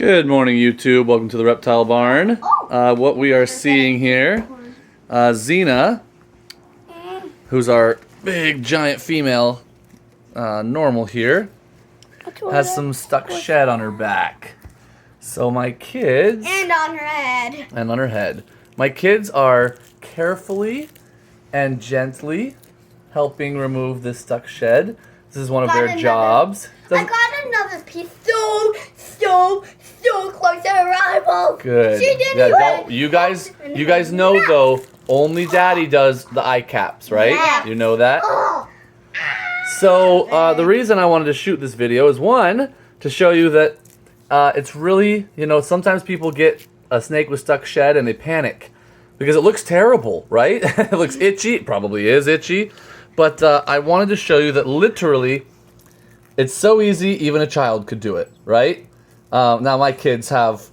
Good morning, YouTube. Welcome to the Reptile Barn. What we are seeing here, Xena, who's our big giant female normal here, has some stuck shed on her back. So my kids... And on her head. And on her head. My kids are carefully and gently helping remove this stuck shed. This is one of their jobs. I got another piece so close to her eyeball. Good. She didn't don't, you guys know though, only Daddy does the eye caps, right? Yeah. You know that? Oh. So the reason I wanted to shoot this video is one, to show you that it's really, sometimes people get a snake with stuck shed and they panic because it looks terrible, right? It looks itchy. It probably is itchy. But I wanted to show you that literally it's so easy, even a child could do it, right? Now my kids have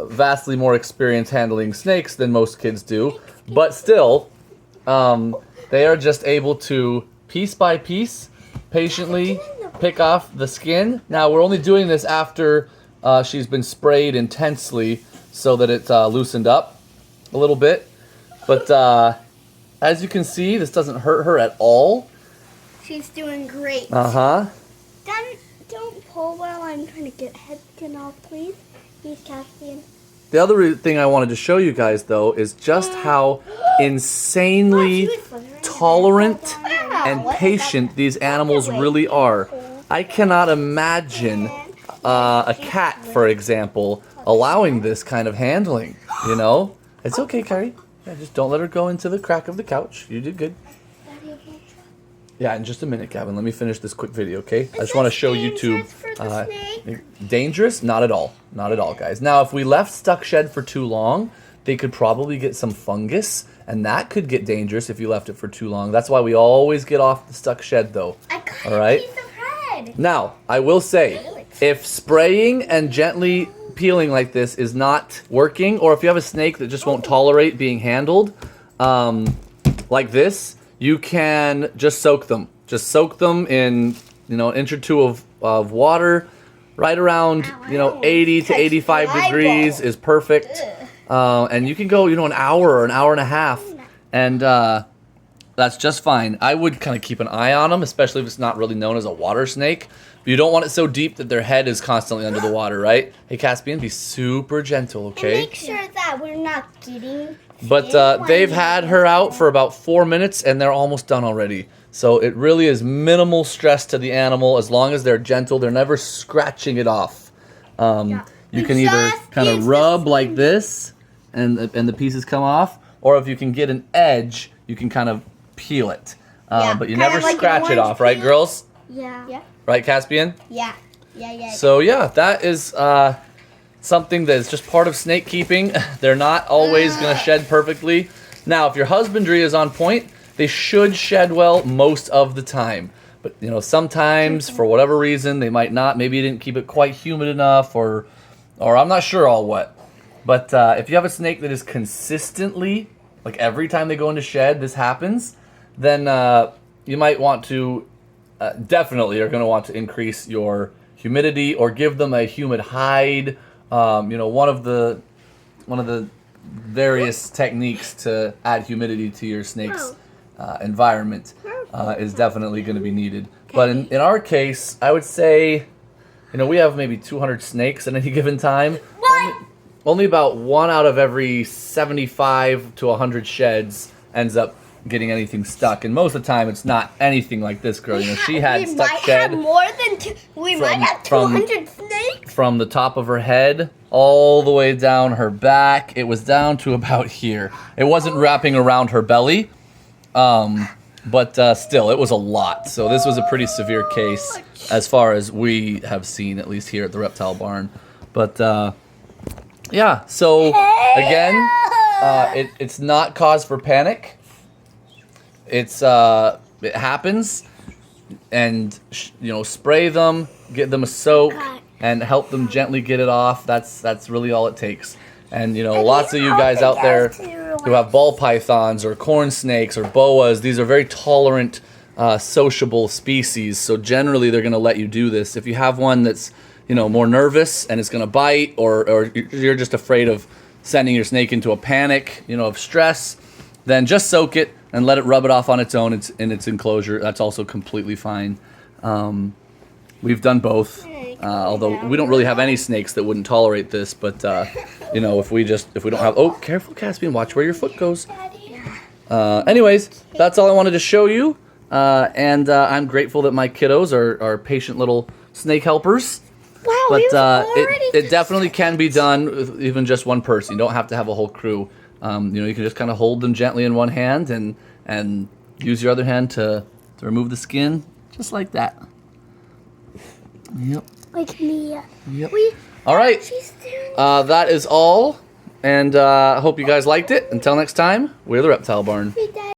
vastly more experience handling snakes than most kids do, but still, they are just able to, piece by piece, patiently pick off the skin. Now we're only doing this after she's been sprayed intensely so that it's loosened up a little bit. But as you can see, this doesn't hurt her at all. She's doing great. Uh-huh. Don't pull while I'm trying to get head skin off, please. Please, Caspian. The other thing I wanted to show you guys, though, is just how insanely tolerant and patient these animals really are. I cannot imagine a cat, for example, allowing this kind of handling, It's okay, Carrie. Yeah, just don't let her go into the crack of the couch. You did good. Yeah, in just a minute, Gavin. Let me finish this quick video, okay? I just want to show YouTube. Dangerous? Not at all. Not at all, guys. Now, if we left stuck shed for too long, they could probably get some fungus, and that could get dangerous if you left it for too long. That's why we always get off the stuck shed, though. I got all right? a piece of head. Now, I will say, if spraying and gently peeling like this is not working, or if you have a snake that just won't tolerate being handled, like this, you can just soak them. Just soak them in, an inch or two of water. Right around, 80 to 85 degrees is perfect. And you can go, an hour or an hour and a half. And that's just fine. I would kind of keep an eye on them, especially if it's not really known as a water snake. But you don't want it so deep that their head is constantly under the water, right? Hey, Caspian, be super gentle, okay? And make sure that we're not getting... But they've had her out for about 4 minutes, and they're almost done already. So it really is minimal stress to the animal. As long as they're gentle, they're never scratching it off. You can either kind of rub like this, and the pieces come off, or if you can get an edge, you can kind of peel it. But you never scratch it off, right, girls? Yeah. Right, Caspian? Yeah. So yeah, that is something that is just part of snake keeping. They're not always going to shed perfectly. Now, if your husbandry is on point, they should shed well most of the time. But, sometimes, for whatever reason, they might not. Maybe you didn't keep it quite humid enough, or I'm not sure all what. But if you have a snake that is consistently, like every time they go into shed, this happens, then you might want to, definitely are going to want to increase your humidity or give them a humid hide. One of the various techniques to add humidity to your snake's environment is definitely going to be needed. But in our case, I would say, we have maybe 200 snakes at any given time. Only about 1 out of every 75 to 100 sheds ends up getting anything stuck, and most of the time it's not anything like this girl. She had stuck shed. We might have 200 snakes. From the top of her head all the way down her back. It was down to about here. It wasn't wrapping around her belly, but still, it was a lot. So this was a pretty severe case as far as we have seen, at least here at the Reptile Barn. But yeah, so again, it's not cause for panic. It happens, and spray them, get them a soak, and help them gently get it off. That's really all it takes. And lots of you guys out there who have ball pythons or corn snakes or boas, these are very tolerant, sociable species. So generally, they're going to let you do this. If you have one that's more nervous and it's going to bite, or you're just afraid of sending your snake into a panic, of stress, then just soak it and let it rub it off on its own in its enclosure. That's also completely fine. We've done both, although we don't really have any snakes that wouldn't tolerate this. But if we don't have, oh, careful, Caspian, watch where your foot goes. Anyways, that's all I wanted to show you, and I'm grateful that my kiddos are patient little snake helpers. Wow, But already it definitely can be done with even just one person. You don't have to have a whole crew. You can just kind of hold them gently in one hand and use your other hand to remove the skin, just like that. Yep. like me. Yep. All right. She's doing That is all. And I hope you guys liked it. Until next time, we're the Reptile Barn.